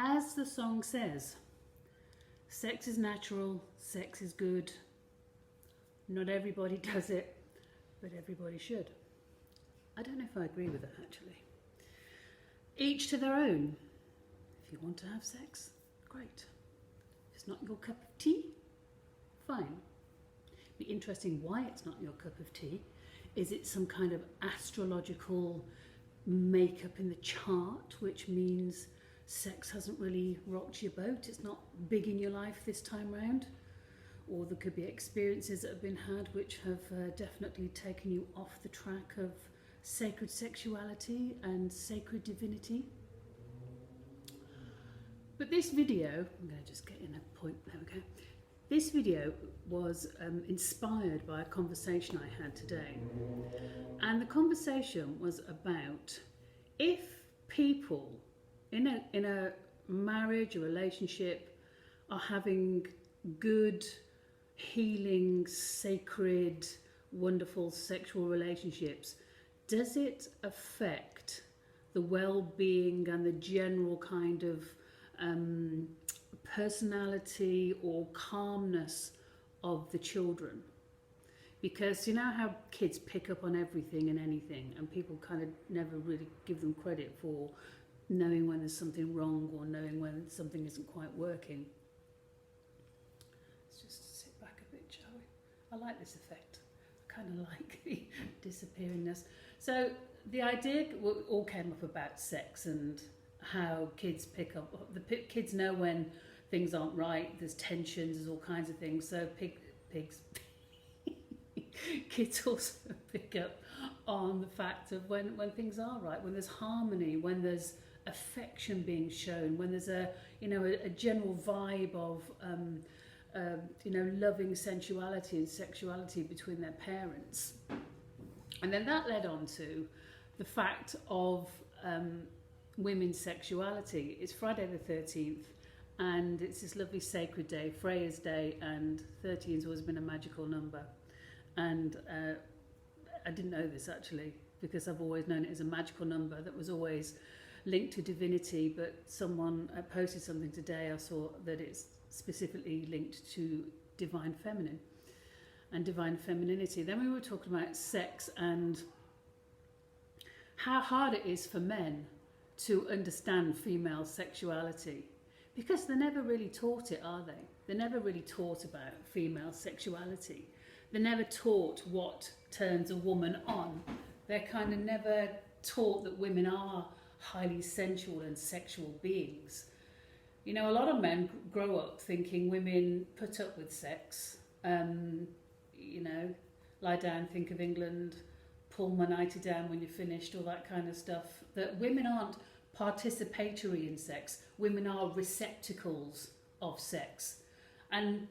As the song says, sex is natural, sex is good. Not everybody does it, but everybody should. I don't know if I agree with that, actually. Each to their own. If you want to have sex, great. If it's not your cup of tea, fine. Be interesting why it's not your cup of tea. Is it some kind of astrological makeup in the chart, which means sex hasn't really rocked your boat, it's not big in your life this time round? Or there could be experiences that have been had which have definitely taken you off the track of sacred sexuality and sacred divinity. But this video, I'm going to just get in a point, there we go. This video was inspired by a conversation I had today. And the conversation was about if people in a marriage or relationship are having good, healing, sacred, wonderful sexual relationships, does it affect the well-being and the general kind of personality or calmness of the children? Because you know how kids pick up on everything and anything, and people kind of never really give them credit for knowing when there's something wrong or knowing when something isn't quite working. Let's just sit back a bit, shall we? I like this effect. I kind of like the disappearingness. So the idea all came up about sex and how kids pick up. Kids know when things aren't right. There's tensions. There's all kinds of things. So kids also pick up on the fact of when things are right, when there's harmony, when there's affection being shown, when there's a general vibe of loving sensuality and sexuality between their parents. And then that led on to the fact of women's sexuality. It's Friday the 13th, and it's this lovely sacred day, Freya's day, and 13 has always been a magical number. And I didn't know this actually, because I've always known it as a magical number that was always linked to divinity, but someone posted something today, I saw that it's specifically linked to divine feminine and divine femininity. Then we were talking about sex and how hard it is for men to understand female sexuality, because they're never really taught it, are they? They're never really taught about female sexuality. They're never taught what turns a woman on. They're kind of never taught that women are highly sensual and sexual beings. You know, a lot of men grow up thinking women put up with sex. Lie down, think of England, pull my nightie down when you're finished, all that kind of stuff. That women aren't participatory in sex. Women are receptacles of sex. And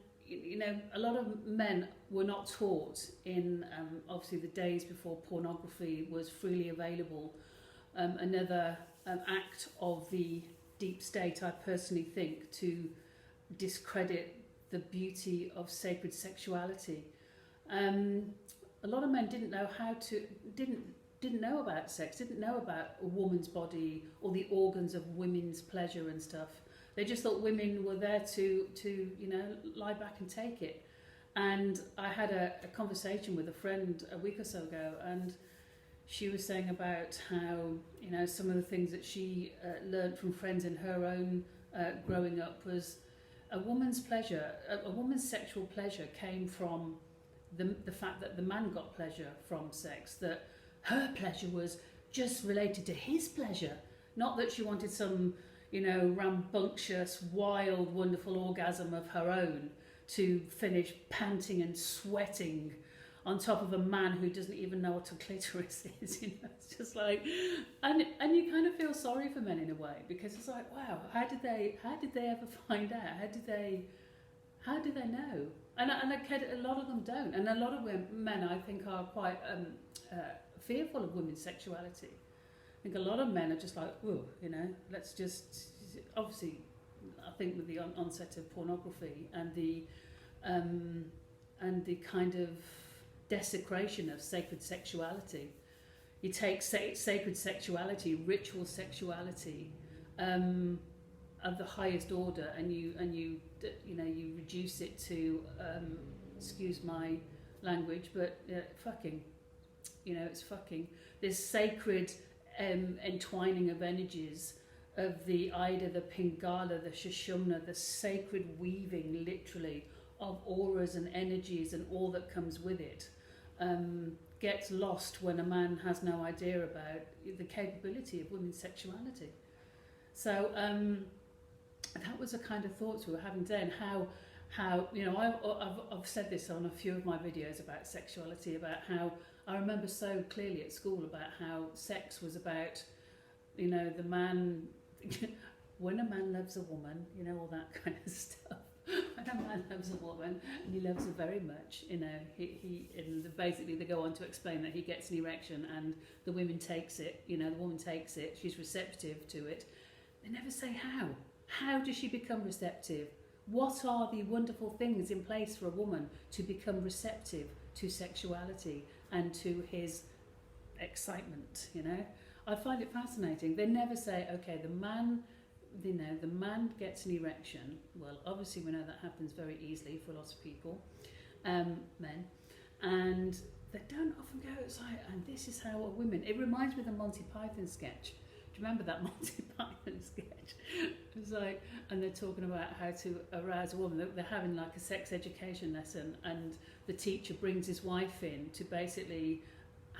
a lot of men were not taught in, obviously, the days before pornography was freely available. Another act of the deep state, I personally think, to discredit the beauty of sacred sexuality. A lot of men didn't know about sex, didn't know about a woman's body or the organs of women's pleasure and stuff. They just thought women were there to lie back and take it. And I had a conversation with a friend a week or so ago, and she was saying about how, some of the things that she learned from friends in her own growing up was a woman's pleasure, a woman's sexual pleasure came from the fact that the man got pleasure from sex, that her pleasure was just related to his pleasure, not that she wanted some rambunctious, wild, wonderful orgasm of her own to finish panting and sweating on top of a man who doesn't even know what a clitoris is. It's just like, and you kind of feel sorry for men in a way, because it's like, wow, how did they ever find out? How do they know? And a lot of them don't, and a lot of men, I think, are quite fearful of women's sexuality. I think a lot of men are just like, oh, let's just, obviously, I think with the onset of pornography and the kind of desecration of sacred sexuality. You take sacred sexuality, ritual sexuality, of the highest order, and you you reduce it to excuse my language, but fucking, it's fucking. This sacred entwining of energies of the Ida, the Pingala, the Sushumna, the sacred weaving, literally, of auras and energies and all that comes with it, gets lost when a man has no idea about the capability of women's sexuality. So that was the kind of thoughts we were having today, and how I've said this on a few of my videos about sexuality, about how I remember so clearly at school about how sex was about, the man, when a man loves a woman, all that kind of stuff. When a man loves a woman and he loves her very much, he basically they go on to explain that he gets an erection and the woman takes it, the woman takes it, she's receptive to it. They never say how. How does she become receptive? What are the wonderful things in place for a woman to become receptive to sexuality and to his excitement, I find it fascinating. They never say, okay, the man gets an erection. Well, obviously we know that happens very easily for a lot of people, men, and they don't often go, it's like, and this is how a woman, it reminds me of the Monty Python sketch. Do you remember that Monty Python sketch? It's like, and they're talking about how to arouse a woman. They're having like a sex education lesson, and the teacher brings his wife in to basically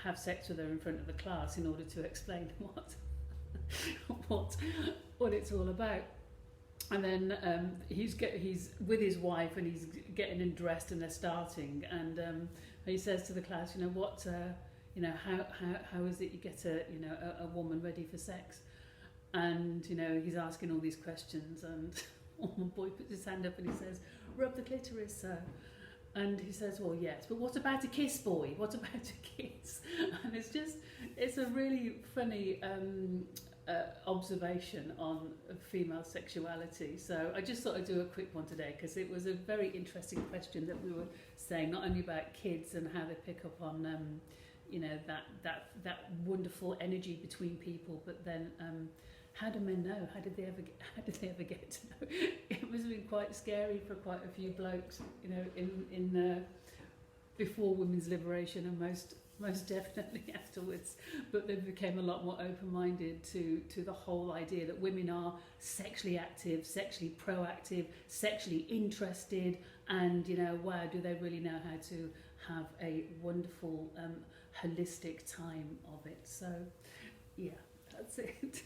have sex with her in front of the class in order to explain what it's all about. And then he's with his wife and he's getting him dressed and they're starting, and he says to the class, how is it you get a woman ready for sex? And he's asking all these questions, and one boy puts his hand up and he says, rub the clitoris, sir. And he says, well, yes, but what about a kiss, boy? What about a kiss? And it's a really funny observation on female sexuality. So I just thought I'd do a quick one today, because it was a very interesting question that we were saying, not only about kids and how they pick up on that wonderful energy between people, but then how do men know? How did they ever get to know? It must have been quite scary for quite a few blokes, in before women's liberation, and most definitely afterwards. But they became a lot more open-minded to the whole idea that women are sexually active, sexually proactive, sexually interested, and wow, do they really know how to have a wonderful holistic time of it. So yeah, that's it.